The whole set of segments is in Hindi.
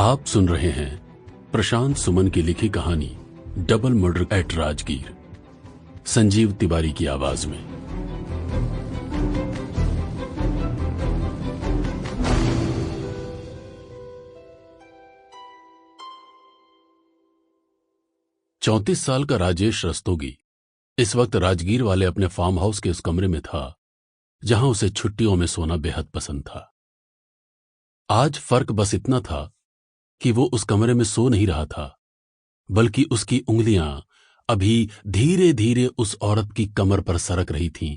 आप सुन रहे हैं प्रशांत सुमन की लिखी कहानी double murder at Rajgir, Sanjeev Tiwari की आवाज में। चौंतीस साल का राजेश रस्तोगी इस वक्त राजगीर वाले अपने फार्म हाउस के उस कमरे में था जहां उसे छुट्टियों में सोना बेहद पसंद था। आज फर्क बस इतना था कि वो उस कमरे में सो नहीं रहा था, बल्कि उसकी उंगलियां अभी धीरे धीरे उस औरत की कमर पर सरक रही थीं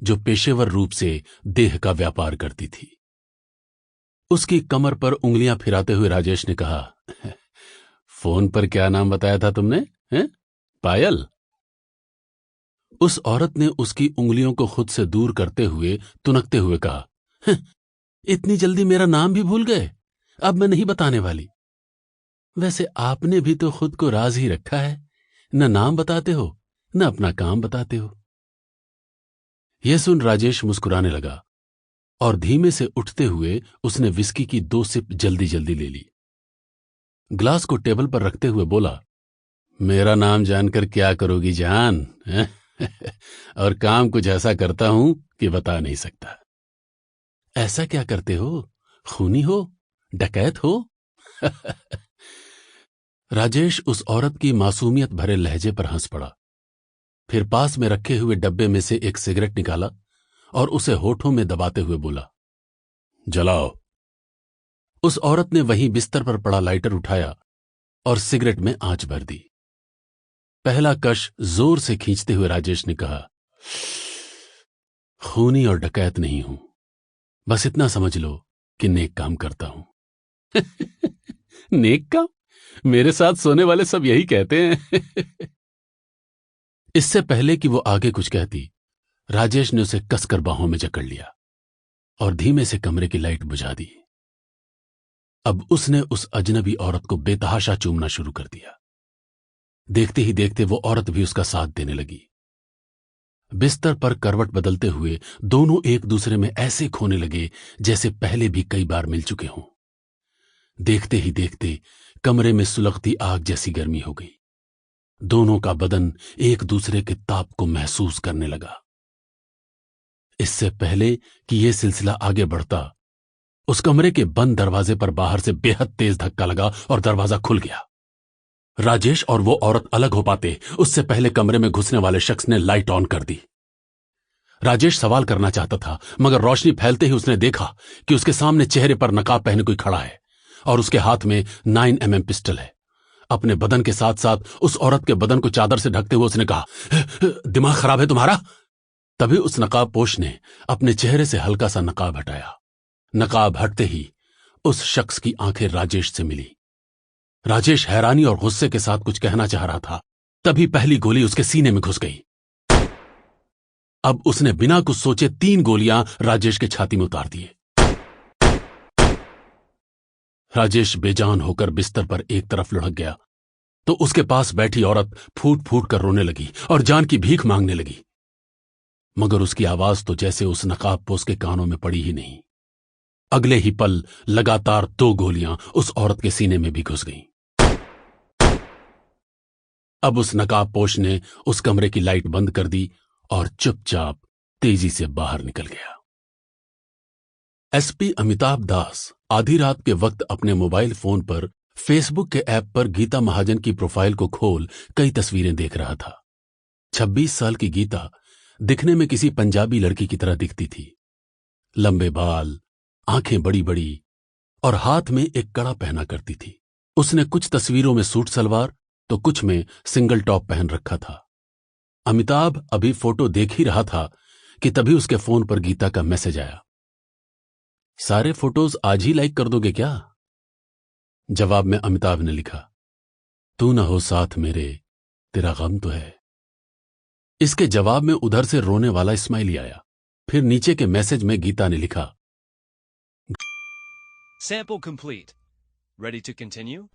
जो पेशेवर रूप से देह का व्यापार करती थी। उसकी कमर पर उंगलियां फिराते हुए राजेश ने कहा, फोन पर क्या नाम बताया था तुमने? हैं? पायल। उस औरत ने उसकी उंगलियों को खुद से दूर करते हुए तुनकते हुए कहा, इतनी जल्दी मेरा नाम भी भूल गए? अब मैं नहीं बताने वाली। वैसे आपने भी तो खुद को राज ही रखा है, न नाम बताते हो न अपना काम बताते हो। यह सुन राजेश मुस्कुराने लगा और धीमे से उठते हुए उसने विस्की की 2 सिप जल्दी जल्दी ले ली। ग्लास को टेबल पर रखते हुए बोला, मेरा नाम जानकर क्या करोगी जान? और काम कुछ ऐसा करता हूं कि बता नहीं सकता। ऐसा क्या करते हो? खूनी हो? डकैत हो? राजेश उस औरत की मासूमियत भरे लहजे पर हंस पड़ा। फिर पास में रखे हुए डब्बे में से एक सिगरेट निकाला और उसे होठों में दबाते हुए बोला, जलाओ। उस औरत ने वहीं बिस्तर पर पड़ा लाइटर उठाया और सिगरेट में आंच भर दी। पहला कश जोर से खींचते हुए राजेश ने कहा, खूनी और डकैत नहीं हूं, बस इतना समझ लो कि नेक काम करता हूं। नेक काम? मेरे साथ सोने वाले सब यही कहते हैं। इससे पहले कि वो आगे कुछ कहती, राजेश ने उसे कसकर बाहों में जकड़ लिया और धीमे से कमरे की लाइट बुझा दी। अब उसने उस अजनबी औरत को बेतहाशा चूमना शुरू कर दिया। देखते ही देखते वो औरत भी उसका साथ देने लगी। बिस्तर पर करवट बदलते हुए दोनों एक दूसरे में ऐसे खोने लगे जैसे पहले भी कई बार मिल चुके हों। देखते ही देखते कमरे में सुलगती आग जैसी गर्मी हो गई। दोनों का बदन एक दूसरे के ताप को महसूस करने लगा। इससे पहले कि यह सिलसिला आगे बढ़ता, उस कमरे के बंद दरवाजे पर बाहर से बेहद तेज धक्का लगा और दरवाजा खुल गया। राजेश और वो औरत अलग हो पाते उससे पहले कमरे में घुसने वाले शख्स ने लाइट ऑन कर दी। राजेश सवाल करना चाहता था, मगर रोशनी फैलते ही उसने देखा कि उसके सामने चेहरे पर नकाब पहने कोई खड़ा है और उसके हाथ में 9mm पिस्टल है। अपने बदन के साथ साथ उस औरत के बदन को चादर से ढकते हुए उसने कहा, दिमाग खराब है तुम्हारा? तभी उस नकाबपोश ने अपने चेहरे से हल्का सा नकाब हटाया। नकाब हटते ही उस शख्स की आंखें राजेश से मिली। राजेश हैरानी और गुस्से के साथ कुछ कहना चाह रहा था, तभी पहली गोली उसके सीने में घुस गई। अब उसने बिना कुछ सोचे 3 गोलियां राजेश के छाती में उतार दिए। राजेश बेजान होकर बिस्तर पर एक तरफ लुढ़क गया तो उसके पास बैठी औरत फूट फूट कर रोने लगी और जान की भीख मांगने लगी, मगर उसकी आवाज तो जैसे उस नकाबपोश के कानों में पड़ी ही नहीं। अगले ही पल लगातार 2 गोलियां उस औरत के सीने में भी घुस गईं। अब उस नकाबपोश ने उस कमरे की लाइट बंद कर दी और चुपचाप तेजी से बाहर निकल गया। एसपी अमिताभ दास आधी रात के वक्त अपने मोबाइल फोन पर फेसबुक के ऐप पर गीता महाजन की प्रोफाइल को खोल कई तस्वीरें देख रहा था। 26 साल की गीता दिखने में किसी पंजाबी लड़की की तरह दिखती थी। लंबे बाल, आंखें बड़ी बड़ी और हाथ में एक कड़ा पहना करती थी। उसने कुछ तस्वीरों में सूट सलवार तो कुछ में सिंगल टॉप पहन रखा था। अमिताभ अभी फोटो देख ही रहा था कि तभी उसके फोन पर गीता का मैसेज आया, सारे फोटोज आज ही लाइक कर दोगे क्या? जवाब में अमिताभ ने लिखा, तू न हो साथ मेरे, तेरा गम तो है। इसके जवाब में उधर से रोने वाला स्माइली आया। फिर नीचे के मैसेज में गीता ने लिखा, Sample complete. Ready to continue?